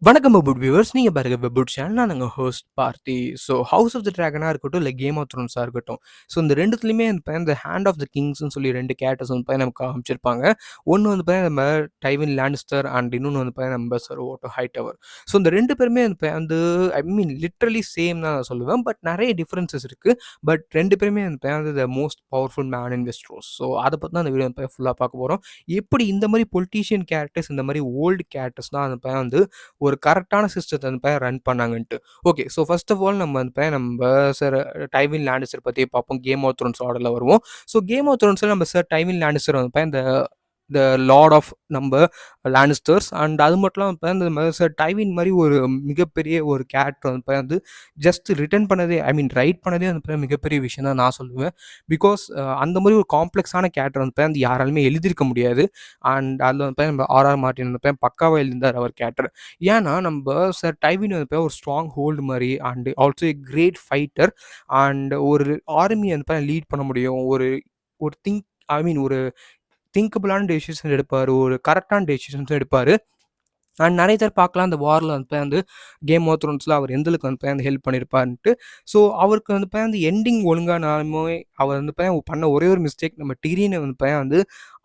வணக்கம் வெபுட் வியூவர்ஸ். நீங்கள் பாருங்க வெபுட் சேனல். நான் உங்கள் host Parthi. So house of the ட்ராகனாக இருக்கட்டும், இல்லை கேம் ஆஃப் த்ரோன்ஸாக இருக்கட்டும், ஸோ இந்த ரெண்டுத்துலையுமே இந்த ஹேண்ட் ஆஃப் த கிங்ஸ்னு சொல்லி ரெண்டு கேரக்டர்ஸ் நமக்கு காமிச்சிருப்பாங்க. ஒன்று நம்ம டைவின் லானிஸ்டர் அண்ட் இன்னொன்று நம்ம சர் ஓட்டோ ஹைட்டவர். ஸோ இந்த ரெண்டு பேருமே ஐ மீன் லிட்ரலி சேம் தான் நான் சொல்லுவேன். பட் நிறைய டிஃப்ரென்சஸ் இருக்குது. பட் ரெண்டு பேருமே the most powerful man in Westeros. So அதை பற்றி தான் அந்த வீடியோ ஃபுல்லாக பார்க்க போகிறோம். எப்படி இந்த மாதிரி பொலிட்டீஷியன் கேரக்டர்ஸ், இந்த மாதிரி ஓல்டு கேரக்டர்ஸ் தான் ஒரு கரெக்டான சிஸ்டத்தை ரன் பண்ணாங்கன்ட்டு. Okay, so first of all நம்ம சார் டைவின் லானிஸ்டர் பற்றி பார்ப்போம். கேம் ஆஃப் த்ரோன்ஸ் ஆர்டரில் வருவோம். ஸோ கேம் ஆஃப் த்ரோன்ஸில் நம்ம சார் டைவின் லானிஸ்டர் இந்த த லார்ட் ஆஃப் நம்ம லானிஸ்டர்ஸ் அண்ட் அது மட்டும் இல்லாமல் சார் டைவின் மாதிரி ஒரு மிகப்பெரிய ஒரு கேரக்டர் ஜஸ்ட் ரிட்டன் பண்ணதே, ஐ மீன் ரைட் பண்ணதே மிகப்பெரிய விஷயம் தான் நான் சொல்லுவேன். பிகாஸ் அந்த மாதிரி ஒரு காம்ப்ளெக்ஸான கேரக்டர் யாராலுமே எழுதியிருக்க முடியாது. அண்ட் அதில் நம்ம ஆர்ஆர் மார்ட்டின் பக்காவாக எழுதியிருந்தார் அவர் கேரக்டர். ஏன்னா நம்ம சார் டைவின் ஒரு ஸ்ட்ராங் ஹோல்டு மாதிரி and also a great fighter and ஒரு ஆர்மி லீட் பண்ண முடியும். ஒரு ஒரு திங்க் ஐ மீன் ஒரு திங்கபிளான டெசிஷன் எடுப்பார், ஒரு கரெக்டான டெசிஷன்ஸும் எடுப்பார். அண்ட் நிறைய பேர் பார்க்கலாம் அந்த வாரில் கேம் ஆஃப் த்ரோன்ஸில் அவர் எந்தளவுக்கு ஹெல்ப் பண்ணியிருப்பாருன்ட்டு. ஸோ அவருக்கு அந்த எண்டிங் ஒழுங்கானாலுமே அவர் பண்ண ஒரே ஒரு மிஸ்டேக், நம்ம டிரியனை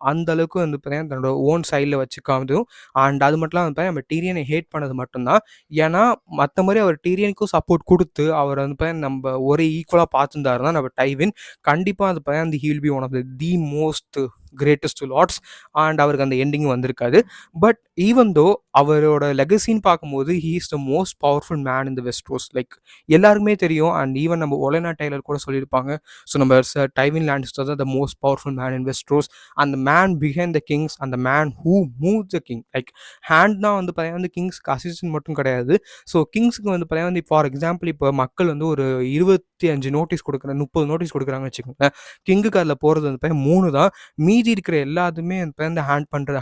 அந்த அளவுக்கு தன்னோட ஓன் சைடில் வச்சுக்காமதும். அண்ட் அது மட்டும் இல்லாமல் நம்ம டிரியனை ஹேட் பண்ணது மட்டும்தான். ஏன்னா மற்ற மாதிரி அவர் டிரியனுக்கும் சப்போர்ட் கொடுத்து அவர் நம்ம ஒரே ஈக்குவலாக பார்த்துருந்தாருன்னா நம்ம டைவின் கண்டிப்பாக he will be one of the most greatest lords. And அவருக்கு அந்த எண்டிங் வந்திருக்காது. பட் ஈவன் தோ அவரோட லெகசின்னு பார்க்கும்போது he is the most powerful man in the Westeros. Like எல்லாருக்குமே தெரியும். அண்ட் ஈவன் நம்ம ஒலனா டெய்லர் கூட சொல்லியிருப்பாங்க. ஸோ நம்ம சார் டைவின் லானிஸ்டர் தான் the most powerful man in Westeros. அந்த மேன் பிஹைண்ட் த கிங்ஸ், அந்த man who move the king. Like hand தான் பார்த்தீங்கன்னா கிங்ஸ்க்கு அசிஸ்டன்ட் மட்டும் கிடையாது. ஸோ கிங்ஸுக்கு பார்த்தீங்கன்னா ஃபார் எக்ஸாம்பிள் இப்போ மக்கள் ஒரு 25 நோட்டீஸ் கொடுக்குறாங்க, 30 நோட்டீஸ் கொடுக்குறாங்கன்னு வச்சுக்கோங்க. கிங்குக்கு அதில் போகிறது 3 தான். மீதி இருக்கிற எல்லாத்துமே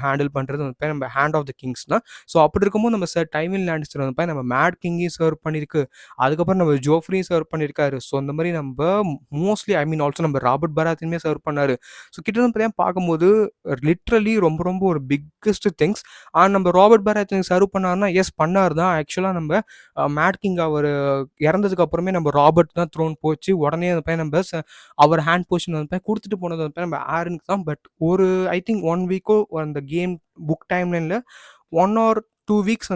ஹேண்டில் பண்ணுறது நம்ம ஹேண்ட் ஆஃப் த கிங்ஸ் தான். ஸோ அப்படி இருக்கும்போது நம்ம சார் டைவின் லானிஸ்டர் நம்ம மேட் கிங்கையும் சர்வ் பண்ணியிருக்கு. அதுக்கப்புறம் நம்ம ஜோஃப்ரியும் சர்வ் பண்ணியிருக்காரு. ஸோ அந்த மாதிரி நம்ம மோஸ்ட்லி ஐ மீன் ஆல்சோ நம்ம ராபர்ட் பராத்தையுமே சர்வ் பண்ணார். ஸோ கிட்ட பார்க்கும்போது லிட்ரலி ரொம்ப ரொம்ப ஒரு பிக்கஸ்ட் திங்ஸ். ஆனால் நம்ம ராபர்ட் பராத்தையும் சர்வ் பண்ணார்னா எஸ் பண்ணார் தான். ஆக்சுவலாக நம்ம மேட் கிங் அவர் இறந்ததுக்கு அப்புறமே நம்ம ராபர்ட் தான் த்ரோன் போச்சு. உடனே நம்ம அவர் ஹேண்ட் பொசிஷன் கொடுத்துட்டு போனது நம்ம ஆரனுக்கு தான். பட் ஒரு ஐ திங்க் 1 வீக்கோ அந்த கேம் புக் டைம்லைனில் 1 or 2 வீக்ஸ்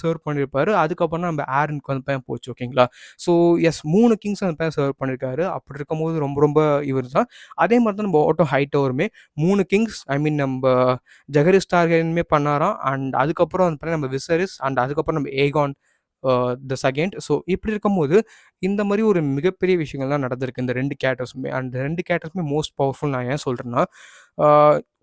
சர்வ் பண்ணியிருப்பாரு. அதுக்கப்புறம் நம்ம ஆரனுக்கு போச்சு. ஓகேங்களா? ஸோ எஸ் 3 கிங்ஸ் சர்வ் பண்ணியிருக்காரு. அப்படி இருக்கும்போது ரொம்ப ரொம்ப இவர் தான். அதே மாதிரி தான் நம்ம ஓட்டோ ஹைட்டவருமே 3 கிங்ஸ் ஐ மீன் நம்ம ஜெகரிஸ் டார்கெட்டுமே பண்ணாராம். அண்ட் அதுக்கப்புறம் நம்ம விசரிஸ் அண்ட் அதுக்கப்புறம் நம்ம ஏகான் த செகண்ட். ஸோ இப்படி இருக்கும்போது இந்த மாதிரி ஒரு மிகப்பெரிய விஷயங்கள்லாம் நடந்திருக்கு இந்த 2 கேரக்டர்ஸுமே. அண்ட் 2 கேரக்டர்ஸுமே மோஸ்ட் பவர்ஃபுல். நான் ஏன் சொல்கிறேன்னா,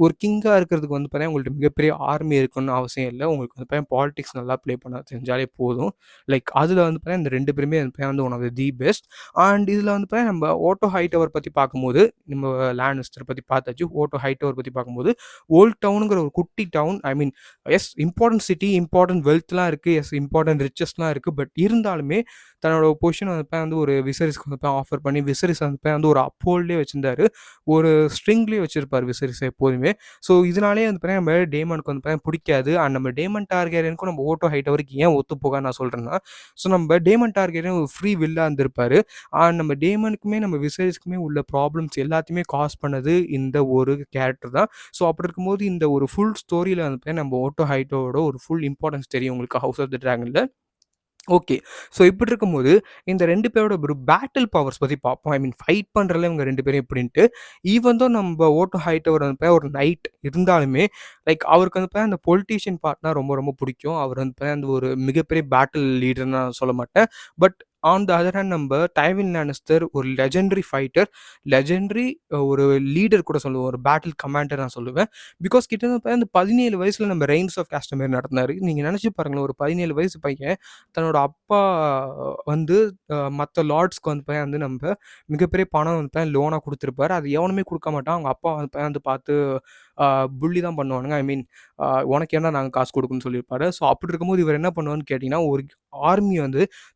ஒரு கிங்காக இருக்கிறதுக்கு பார்த்தீங்கன்னா உங்கள்ட்ட மிகப்பெரிய ஆர்மி இருக்குன்னு அவசியம் இல்லை. உங்களுக்கு பார்த்தீங்கன்னா பாலிடிக்ஸ் நல்லா ப்ளே பண்ண தெரிஞ்சாலே போதும். லைக் அதில் பார்த்தீங்கன்னா இந்த 2 பேருமே one of the best. And இதில் பார்த்தீங்கன்னா நம்ம ஓட்டோ ஹைட்டவர் பற்றி பார்க்கும்போது, நம்ம லானிஸ்டர் பற்றி பார்த்தாச்சு. ஓட்டோ ஹைட்டவர் பற்றி பார்க்கும்போது ஓல்ட் டவுனுங்கிற ஒரு குட்டி டவுன், ஐ மீன் எஸ் இம்பார்ட்டன்ட் சிட்டி, இம்பார்ட்டன்ட் வெல்த்லாம் இருக்குது, எஸ் இம்பார்ட்டன்ட் ரிச்சஸ்லாம் இருக்குது. பட் இருந்தாலுமே தன்னோட பொசிஷன் ஒரு விசரிஸ்க்கு ஆஃபர் பண்ணி விசரிஸ் ஒரு அப்போல்டே வச்சிருந்தாரு. ஒரு ஸ்ட்ரிங்லேயே வச்சிருப்பார் விசரிஸ் எப்போதுமே. ஸோ இதனாலே நம்ம டேமனுக்கு பிடிக்காது. அண்ட் நம்ம டேமன் டார்கெரியனுக்கும் நம்ம ஓட்டோ ஹைட்டவருக்கு ஏன் ஒத்து போக நான் சொல்கிறேன்னா, ஸோ நம்ம டேமன் டார்கெரியன் ஒரு ஃப்ரீ வில்லாக இருந்திருப்பாரு. அண்ட் நம்ம டேமனுக்குமே நம்ம விசரிஸ்க்குமே உள்ள ப்ராப்ளம்ஸ் எல்லாத்தையுமே காஸ் பண்ணது இந்த ஒரு கேரக்டர் தான். ஸோ அப்படி இருக்கும்போது இந்த ஒரு ஃபுல் ஸ்டோரியில் நம்ம ஓட்டோ ஹைட்டோட ஒரு ஃபுல் இம்பார்ட்டன்ஸ் தெரியும் உங்களுக்கு ஹவுஸ் ஆஃப் த டிராகனில். ஓகே. ஸோ இப்படி இருக்கும்போது இந்த 2 பேரோட ஒரு பேட்டில் பவர்ஸ் பற்றி பார்ப்போம். ஐ மீன் ஃபைட் பண்ணுறதுல இவங்க 2 பேரும் எப்படின்ட்டு. ஈவன் தோ நம்ம ஓட்டோ ஹைட்டவர் ஒரு நைட் இருந்தாலுமே லைக் அவருக்கு அந்த பொலிட்டீஷியன் பார்ட்னா ரொம்ப ரொம்ப பிடிக்கும். அவர் அந்த ஒரு மிகப்பெரிய பேட்டில் லீடர்னு நான் சொல்ல மாட்டேன். But on the other hand நம்ம டைவின் லானிஸ்டர் ஒரு லெஜெண்டரி ஃபைட்டர், லெஜெண்டரி ஒரு லீடர் கூட சொல்லுவேன், ஒரு பேட்டில் கமாண்டர் நான் சொல்லுவேன். பிகாஸ் கிட்டத்தட்ட அந்த 17 வயசில் நம்ம ரெயின்ஸ் ஆஃப் காஸ்டமர் நடந்தார். நீங்கள் நினச்சி பாருங்களேன், ஒரு 17 வயசு பையன் தன்னோட அப்பா மற்ற லார்ட்ஸ்க்கு நம்ம மிகப்பெரிய பணம் லோனாக கொடுத்துருப்பாரு. அது எவனுமே கொடுக்க மாட்டான். அவங்க அப்பா பார்த்து புள்ளி தான் பண்ணுவானுங்க. ஐ மீன் உனக்கு என்ன நாங்கள் காசு கொடுக்குன்னு சொல்லியிருப்பாரு. ஸோ அப்படி இருக்கும்போது இவர் என்ன பண்ணுவான்னு கேட்டிங்கன்னா, ஒரு ஆர்மி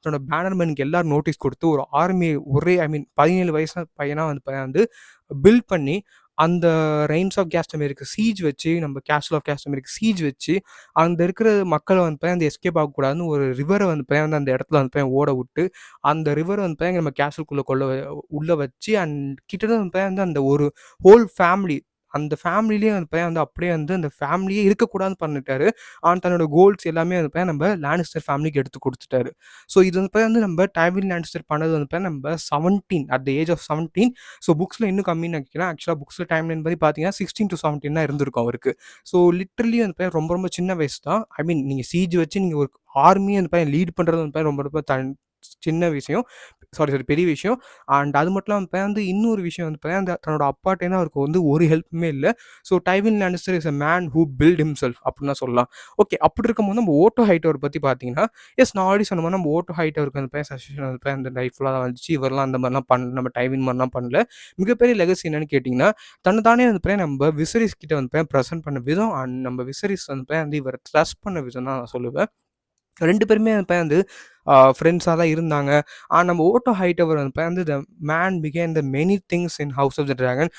தன்னோட பேனர்மேனுக்கு எல்லாரும் நோட்டீஸ் கொடுத்து ஒரு ஆர்மி ஒரே ஐ மீன் 17 வயசு பையனாக பில்ட் பண்ணி அந்த ரெயின்ஸ் ஆஃப் கேஸ்டமேருக்கு சீஜ் வச்சு, நம்ம கேஸ்டில் ஆஃப் கேஸ்டமேருக்கு சீஜ் வச்சு, அங்க இருக்கிற மக்கள வந்து அந்த எஸ்கேப் ஆகக்கூடாதுன்னு ஒரு ரிவர வந்து அந்த இடத்துல வந்து ஓட விட்டு, அந்த ரிவர வந்து நம்ம கேஸ்டலுக்குள்ள உள்ள வச்சு கிட்டத்தட்ட வந்து அந்த ஒரு ஹோல் ஃபேமிலி அந்த ஃபேமிலிலயே வந்து அப்படியே வந்து அந்த ஃபேமிலியே இருக்கக்கூடாதுன்னு பண்ணிட்டாரு. தன்னோட கோல்ஸ் எல்லாமே வந்து நம்ம லானிஸ்டர் ஃபேமிலிக்கு எடுத்து குடுத்துட்டாரு. ஸோ இது வந்து நம்ம டைவின் லானிஸ்டர் பண்ணது வந்து நம்ம 17 at the age of 17. So புக்ஸ்ல இன்னும் கம்மின்னு நினைக்கிறேன். ஆக்சுவலா புக்ஸ்ல டைம் லைன் படி பார்த்தீங்கன்னா 16 to 17 தான் இருந்திருக்கும் அவருக்கு. ஸோ லிட்டரலி வந்து ரொம்ப ரொம்ப சின்ன வயசு தான். ஐ மீன் நீங்க சிஜ் வச்சு நீங்க ஒரு ஆர்மிய வந்து லீட் பண்றது வந்து ரொம்ப ரொம்ப சின்ன விஷயம். சாரி பெரிய விஷயம். அது மட்டும் இல்லாம வந்து இன்னொரு விஷயம் வந்து அந்த தன்னோட அப்பாட்டேருந்து அவருக்கு வந்து ஒரு ஹெல்ப்புமே இல்ல. So Tywin Lannister is a man who build himself அப்படின்னு தான் சொல்லலாம். ஓகே, அப்படி இருக்கும்போது நம்ம ஓட்டோ ஹைட்டவர் பத்தி பார்த்தீங்கன்னா, நான் ஆல்ரெடி சொன்ன மாரி நம்ம ஓட்டோ ஹைட்டவருக்கு வந்து சஜஷன் வந்து அந்த லைஃப்ல தான் வந்துச்சு. இவரெல்லாம் அந்த மாரிலாம் நம்ம டைவின் மாரிலாம் பண்ணல. மிகப்பெரிய லெகசி என்னன்னு கேட்டீங்கன்னா, தன்ன தானே வந்து நம்ம விசரிஸ் கிட்ட வந்து பிரசன்ட் பண்ண விதம் நம்ம விசரிஸ் வந்து இவர ட்ரஸ்ட் பண்ண விதம் தான் நான் சொல்லுவேன். 2 பேருமே வந்து ஃப்ரெண்ட்ஸா தான் இருந்தாங்க. நம்ம ஓட்டோ ஹைட்டவர் வந்து the man became the many things in House of the Dragon.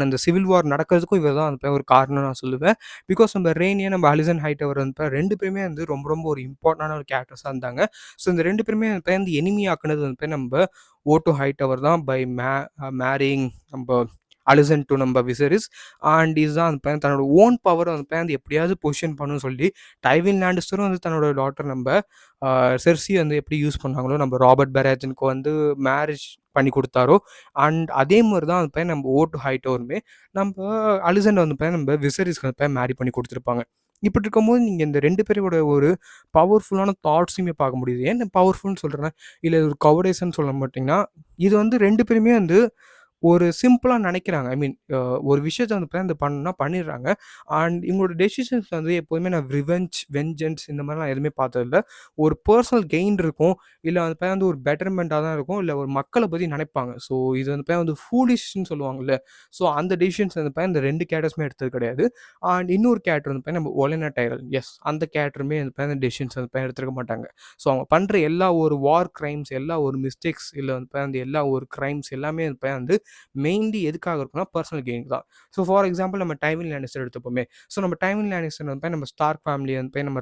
இந்த சிவில் வார் நடக்கிறதுக்கும் இவர் தான் ஒரு காரணம் நான் சொல்லுவேன். பிகாஸ் நம்ம ரெய்னியா, நம்ம அலிசன் ஹைட்டவர் 2 பேருமே வந்து ரொம்ப ரொம்ப ஒரு இம்பார்ட்டன்டான ஒரு கேரக்டர்ஸா இருந்தாங்க. ஸோ இந்த 2 பேருமே வந்து எனிமி ஆக்குனது நம்ம ஓட்டோ ஹைட்டவர் தான் பை மேரியிங் நம்ம அலிசன் டூ நம்ம விசரிஸ். இதுதான் தன்னோட ஓன் பவர் வந்து எப்படியாவது பொசிஷன் பண்ணணும்னு சொல்லி டைவின் லானிஸ்டரும் வந்து தன்னோட டாட்டர் நம்ம செர்சி வந்து எப்படி யூஸ் பண்ணாங்களோ, நம்ம ராபர்ட் பெராஜனுக்கு வந்து மேரேஜ் பண்ணி குடுத்தாரோ, அதே மாரி தான் நம்ம ஓட்டோ ஹைட்டவருமே நம்ம அலிசன் வந்து நம்ம விசரிஸ்க்கு வந்து மேரி பண்ணி குடுத்துருப்பாங்க. இப்படி இருக்கும்போது நீங்க இந்த 2 பேரோட ஒரு பவர்ஃபுல்லான தாட்ஸுமே பார்க்க முடியுது. ஏன் பவர்ஃபுல்ன்னு சொல்றேன்னா, இல்ல ஒரு கவர்டேஸ்ன்னு சொல்ல மாட்டீங்கன்னா, இது வந்து 2 பேருமே வந்து ஒரு சிம்பிளா நெனைக்கிறாங்க. ஐ மீன் ஒரு விஷயத்த வந்து பண்ணணும்னா பண்ணிடுறாங்க. இவங்களோட டெசிஷன்ஸ் வந்து எப்போதுமே நான் வெஞ்சன்ஸ் இந்த மாரிலாம் எதுவுமே பார்த்ததில்ல. ஒரு பெர்சனல் கெயின் இருக்கும். இல்ல வந்து ஒரு பெட்டர்மென்ட்டா தான் இருக்கும். இல்ல ஒரு மக்கள பத்தி நெனைப்பாங்க. ஸோ இது வந்து ஃபூலிஷ்ன்னு சொல்லுவாங்கல்ல. ஸோ அந்த டெசிஷன்ஸ் வந்து இந்த 2 கேரக்டர்ஸுமே எடுத்தது கிடையாது. இன்னொரு கேரக்டர் வந்து நம்ம ஒலெனா டைரல். அந்த கேரக்டருமே வந்து டெசிஷன்ஸ் வந்து எடுத்திருக்க மாட்டாங்க. ஸோ அவங்க பண்ற எல்லா ஒரு வார் கிரைம்ஸ், எல்லா ஒரு மிஸ்டேக்ஸ், இல்ல வந்து எல்லா ஒரு கிரைம்ஸ் எல்லாமே வந்து மெயின்லி எதுக்காக இருக்கும்னா பர்சனல் கெயின் தான். ஸோ ஃபார் எக்ஸாம்பிள் நம்ம டைவின் லானிஸ்டர் எடுத்துப்போமே. ஸோ நம்ம டைவின் லானிஸ்டர் வந்து நம்ம ஸ்டார்க் ஃபேமிலி வந்து நம்ம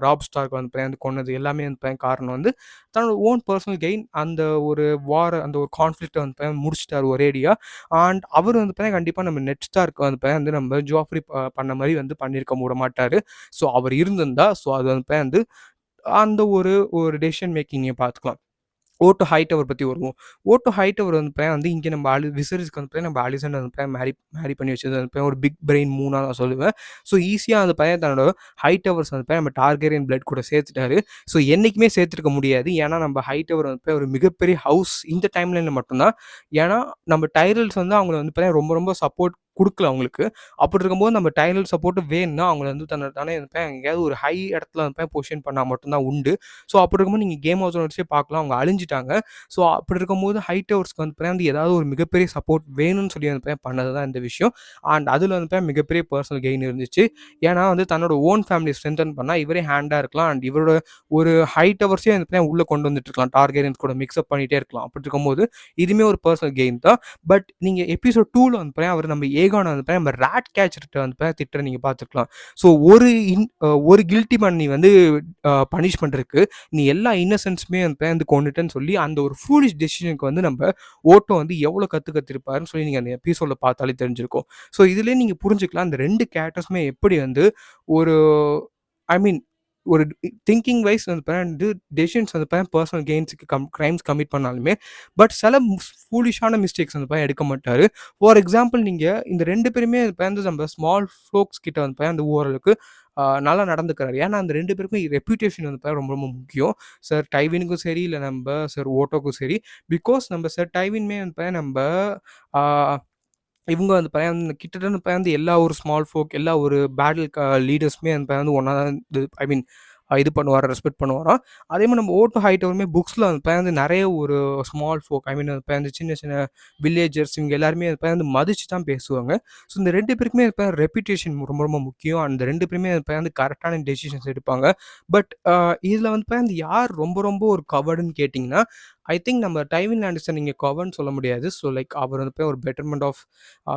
ராப் ஸ்டார்க் வந்து கொன்னது எல்லாமே வந்து காரணம் வந்து தன்னோட ஓன் பர்சனல் கெயின். அந்த ஒரு அந்த ஒரு கான்ஃப்ளிக்ட்ட வந்து முடிச்சுட்டாரு ஒரேடியா. அவர் வந்து கண்டிப்பா நம்ம நெட் ஸ்டார்க் வந்து நம்ம ஜோஃப்ரி பண்ண மாரி வந்து பண்ணியிருக்க மாட்டாரு. ஸோ அவர் இருந்திருந்தா அது வந்து அந்த ஒரு டெசிஷன் மேக்கிங்க பார்த்துக்கலாம். ஓட்டோ ஹைட்டவர் பத்தி வருவோம். ஓட்டோ ஹைட்டவர் வந்து இங்க நம்ம விசரிஸ்க்கு வந்து நம்ம அலிசன் வந்து மேரி பண்ணி வச்சது வந்து ஒரு பிக் பிரெயின் மூனா நான் சொல்லுவேன். ஸோ ஈஸியா அந்த பையன் தன்னோட ஹைட்டவர்ஸ் வந்து நம்ம டார்கெரியன் பிளட் கூட சேர்த்துட்டாரு. ஸோ என்னைக்குமே சேர்த்துருக்க முடியாது. ஏன்னா நம்ம ஹைட்டவர் வந்து ஒரு மிகப்பெரிய ஹவுஸ் இந்த டைம் லைன்ல மட்டும் தான். ஏன்னா நம்ம டைரல்ஸ் வந்து அவங்கள வந்து ரொம்ப ரொம்ப சப்போர்ட் குடுக்கல அவங்களுக்கு. அப்படி இருக்கும்போது நம்ம டைரல் சப்போர்ட் வேணும்னா அவங்கள வந்து தானே எங்கேயாவது ஒரு ஹை இடத்துல வந்து பொசிஷன் பண்ணா மட்டும் தான் உண்டு. ஸோ அப்படி இருக்கும்போது நீங்க கேம் ஆஃப் த்ரோன்ஸே பார்க்கலாம். அவங்க அழிஞ்சுட்டாங்க. ஸோ அப்படி இருக்கும்போது ஹைட்டவர்ஸ்க்கு வந்து ஏதாவது ஒரு மிகப்பெரிய சப்போர்ட் வேணும்னு சொல்லி வந்து பண்ணது தான் இந்த விஷயம். அதில வந்து மிகப்பெரிய பர்சனல் கெயின் இருந்துச்சு. ஏன்னா வந்து தன்னோட ஓன் ஃபேமிலிய ஸ்ட்ரென்தன் பண்ணா இவரே ஹேண்டா இருக்கலாம். இவரோட ஒரு ஹைட்டவர்ஸே வந்து உள்ள கொண்டு வந்துட்டு இருக்கலாம். டார்கெரியன்ஸ் கூட மிக்ஸ் பண்ணிட்டே இருக்கலாம். அப்படி இருக்கும்போது இதுவுமே ஒரு பர்சனல் கெயின் தான். பட் நீங்க எபிசோட் 2ல வந்து அவர் நம்ம ஏகான வந்து நம்ம ராட் கேச்சர்ட்ட வந்து திட்டுற நீங்க பார்த்துருக்கலாம். ஸோ ஒரு கில்ட்டி மேன் நீ வந்து பனிஷ்மென்ட் இருக்கு. நீ எல்லா இன்னசென்ட்ஸுமே வந்து கொன்னுட்டேன்னு சொல்லி அந்த ஒரு ஃபூலிஷ் டெசிஷனுக்கு வந்து நம்ம ஓட்டோ வந்து எவ்வளோ கத்துருப்பாருன்னு சொல்லி நீங்க அந்த எபிசோட்ல பார்த்தாலே தெரிஞ்சிருக்கும். ஸோ இதுலயே நீங்க புரிஞ்சுக்கலாம் அந்த 2 கேரக்டர்ஸுமே எப்படி வந்து ஒரு ஐ மீன் ஒரு திங்கிங் வைஸ் வந்து டெசிஷன்ஸ் வந்து பர்சனல் கெயின்ஸுக்கு கிரைம்ஸ் கமிட் பண்ணாலுமே பட் சில ஃபூலிஷான மிஸ்டேக்ஸ் வந்து எடுக்க மாட்டாரு. ஃபார் எக்ஸாம்பிள் நீங்க இந்த 2 பேருமே வந்து நம்ம ஸ்மால் ஃப்ளோக்ஸ் கிட்ட வந்து அந்த ஓரளவுக்கு நல்லா நடந்துக்கிறாரு. ஏன்னா அந்த 2 பேருக்கும் ரெப்யூட்டேஷன் வந்து ரொம்ப ரொம்ப முக்கியம். சார் டைவினுக்கும் சரி, இல்ல நம்ம சார் ஓட்டோக்கும் சரி. பிகாஸ் நம்ம சார் டைவின்மே வந்து நம்ம ஆ இவங்க வந்து கிட்டத்தட்ட வந்து எல்லா ஒரு ஸ்மால் ஃபோக், எல்லா ஒரு பேட்டில் லீடர்ஸுமே வந்து ஒண்ணா தான் ஐ மீன் இது பண்ணுவாரா, ரெஸ்பெக்ட் பண்ணுவாராம். அதே மாரி நம்ம ஓட்டோ ஹைட்டவருமே புக்ஸ்ல வந்து நெறைய ஒரு ஸ்மால் ஃபோக் ஐ மீன் வந்து சின்ன சின்ன வில்லேஜர்ஸ் இவங்க எல்லாருமே வந்து மதிச்சு தான் பேசுவாங்க. ஸோ இந்த 2 பேருக்குமே ரெப்யூட்டேஷன் ரொம்ப ரொம்ப முக்கியம். அந்த 2 பேருமே வந்து கரெக்ட்டான டெசிஷன்ஸ் எடுப்பாங்க. பட் இதில வந்து யார் ரொம்ப ரொம்ப ஒரு கவர்டுன்னு கேட்டிங்கன்னா, ஐ திங்க் நம்ம டைவின் லேனிஸ்டர் நீங்க கவர்ன்னு சொல்ல முடியாது. ஸோ லைக் அவர் வந்து போய் ஒரு பெட்டர்மென்ட் ஆஃப்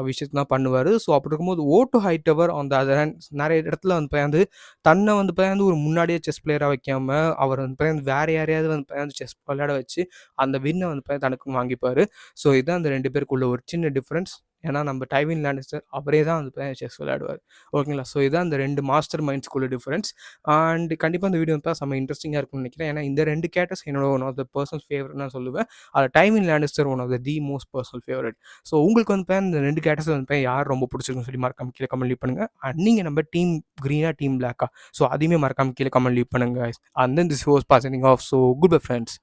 விஷயத்த தான் பண்ணுவாரு. ஸோ அப்படி இருக்கும்போது Otto Hightower on the other hand நெறைய இடத்துல வந்து போய் தன்னை வந்து போய் ஒரு முன்னாடியே செஸ் பிளேயரா வைக்காம, அவர் வந்து போய் வேற யாரையாவது வந்து போய் செஸ் விளையாட வச்சு, அந்த வின்ன வந்து போய் தனக்குன்னு வாங்கிப்பாரு. ஸோ இதுதான் அந்த 2 பேருக்குள்ள ஒரு சின்ன டிஃபரன்ஸ். ஏன்னா நம்ம டைவின் லேனிஸ்டர் அவரே தான் வந்து போய் செஸ் விளையாடுவாரு. ஓகேங்களா? ஸோ இதான் அந்த 2 மாஸ்டர் மைண்ட்ஸ்க்குள்ள டிஃபரன்ஸ். அண்ட் கண்டிப்பா இந்த வீடியோ வந்து செம்ம இன்ட்ரஸ்டிங்கா இருக்கும்னு நினைக்கிறேன். ஏன்னா இந்த 2 கேரக்டர்ஸ் என்னோட one of the personal favourite நான் சொல்லுவேன். அதுல Tywin Lannister one of the most personal favourite. So உங்களுக்கு வந்து இந்த 2 கேரக்டர்ஸ் வந்து யார் ரொம்ப பிடிச்சிருக்குன்னு சொல்லி மறக்காம கீழ கமெண்ட் லீவ் பண்ணுங்க. அண்ட் நீங்க நம்ம டீம் கிரீனா, டீம் பிளாக்கா? ஸோ அதையுமே மறக்காம கீழ கமெண்ட் லீவ் பண்ணுங்க. And then this was passing off. So goodbye friends.